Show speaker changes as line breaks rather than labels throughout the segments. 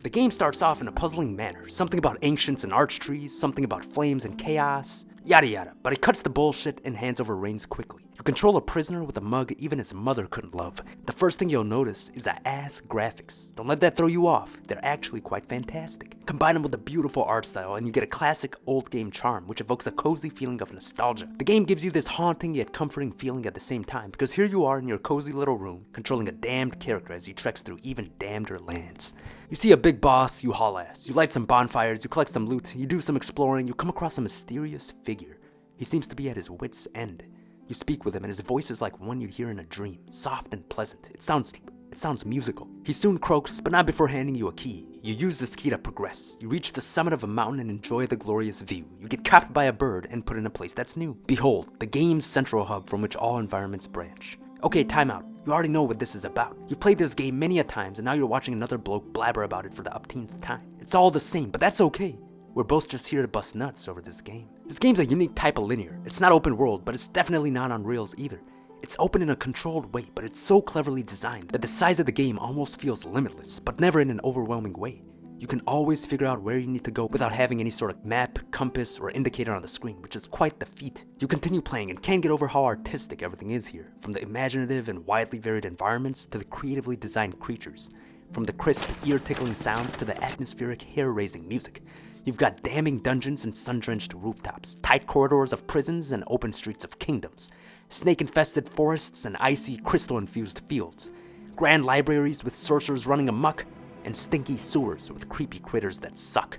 The game starts off in a puzzling manner, something about ancients and arch trees, something about flames and chaos, yada yada, but it cuts the bullshit and hands over reins quickly. You control a prisoner with a mug even his mother couldn't love. The first thing you'll notice is the ass graphics. Don't let that throw you off, they're actually quite fantastic. Combine them with a beautiful art style and you get a classic old game charm which evokes a cozy feeling of nostalgia. The game gives you this haunting yet comforting feeling at the same time because here you are in your cozy little room controlling a damned character as he treks through even damneder lands. You see a big boss, you haul ass. You light some bonfires, you collect some loot, you do some exploring, you come across a mysterious figure. He seems to be at his wit's end. You speak with him and his voice is like one you'd hear in a dream, soft and pleasant. It sounds musical. He soon croaks, but not before handing you a key. You use this key to progress. You reach the summit of a mountain and enjoy the glorious view. You get capped by a bird and put in a place that's new. Behold, the game's central hub from which all environments branch. Okay, time out. You already know what this is about. You've played this game many a times and now you're watching another bloke blabber about it for the upteenth time. It's all the same, but that's okay. We're both just here to bust nuts over this game. This game's a unique type of linear. It's not open world, but it's definitely not on rails either. It's open in a controlled way, but it's so cleverly designed that the size of the game almost feels limitless, but never in an overwhelming way. You can always figure out where you need to go without having any sort of map, compass, or indicator on the screen, which is quite the feat. You continue playing and can't get over how artistic everything is here, from the imaginative and widely varied environments to the creatively designed creatures, from the crisp, ear-tickling sounds to the atmospheric, hair-raising music. You've got damning dungeons and sun-drenched rooftops, tight corridors of prisons and open streets of kingdoms, snake-infested forests and icy, crystal-infused fields, grand libraries with sorcerers running amok, and stinky sewers with creepy critters that suck,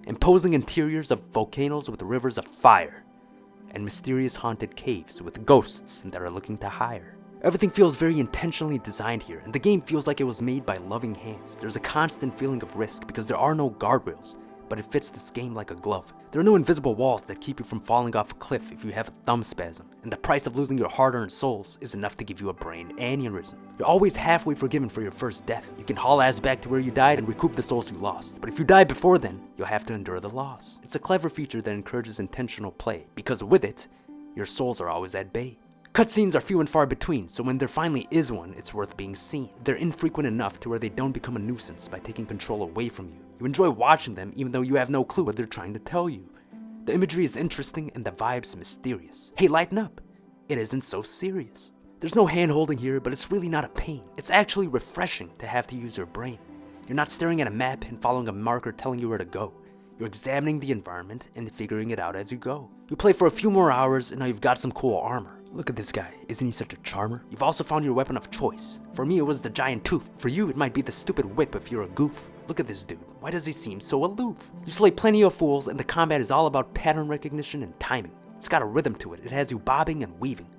imposing interiors of volcanoes with rivers of fire, and mysterious haunted caves with ghosts that are looking to hire. Everything feels very intentionally designed here, and the game feels like it was made by loving hands. There's a constant feeling of risk because there are no guardrails, but it fits this game like a glove. There are no invisible walls that keep you from falling off a cliff if you have a thumb spasm, and the price of losing your hard-earned souls is enough to give you a brain aneurysm. You're always halfway forgiven for your first death. You can haul ass back to where you died and recoup the souls you lost, but if you die before then, you'll have to endure the loss. It's a clever feature that encourages intentional play, because with it, your souls are always at bay. Cutscenes are few and far between, so when there finally is one, it's worth being seen. They're infrequent enough to where they don't become a nuisance by taking control away from you. You enjoy watching them even though you have no clue what they're trying to tell you. The imagery is interesting and the vibe's mysterious. Hey, lighten up. It isn't so serious. There's no hand-holding here, but it's really not a pain. It's actually refreshing to have to use your brain. You're not staring at a map and following a marker telling you where to go. You're examining the environment and figuring it out as you go. You play for a few more hours and now you've got some cool armor. Look at this guy, isn't he such a charmer? You've also found your weapon of choice. For me it was the giant tooth. For you it might be the stupid whip if you're a goof. Look at this dude, why does he seem so aloof? You slay plenty of fools and the combat is all about pattern recognition and timing. It's got a rhythm to it, it has you bobbing and weaving,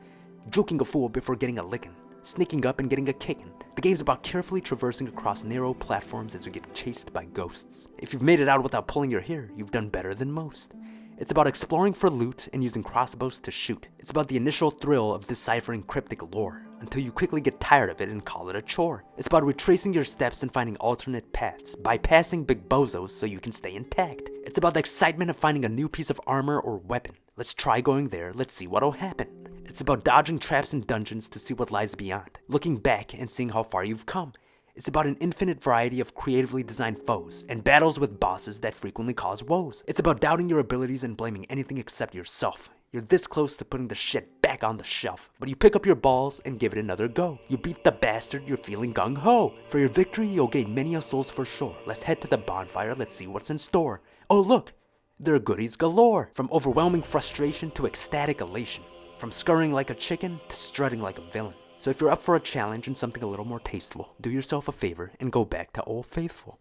juking a fool before getting a licking, sneaking up and getting a kicking. The game's about carefully traversing across narrow platforms as you get chased by ghosts. If you've made it out without pulling your hair, you've done better than most. It's about exploring for loot and using crossbows to shoot. It's about the initial thrill of deciphering cryptic lore, until you quickly get tired of it and call it a chore. It's about retracing your steps and finding alternate paths, bypassing big bozos so you can stay intact. It's about the excitement of finding a new piece of armor or weapon. Let's try going there, let's see what'll happen. It's about dodging traps and dungeons to see what lies beyond, looking back and seeing how far you've come. It's about an infinite variety of creatively designed foes, and battles with bosses that frequently cause woes. It's about doubting your abilities and blaming anything except yourself. You're this close to putting the shit back on the shelf, but you pick up your balls and give it another go. You beat the bastard, you're feeling gung-ho. For your victory, you'll gain many a souls for sure. Let's head to the bonfire, let's see what's in store. Oh look, there are goodies galore. From overwhelming frustration to ecstatic elation. From scurrying like a chicken to strutting like a villain. So if you're up for a challenge and something a little more tasteful, do yourself a favor and go back to Old Faithful.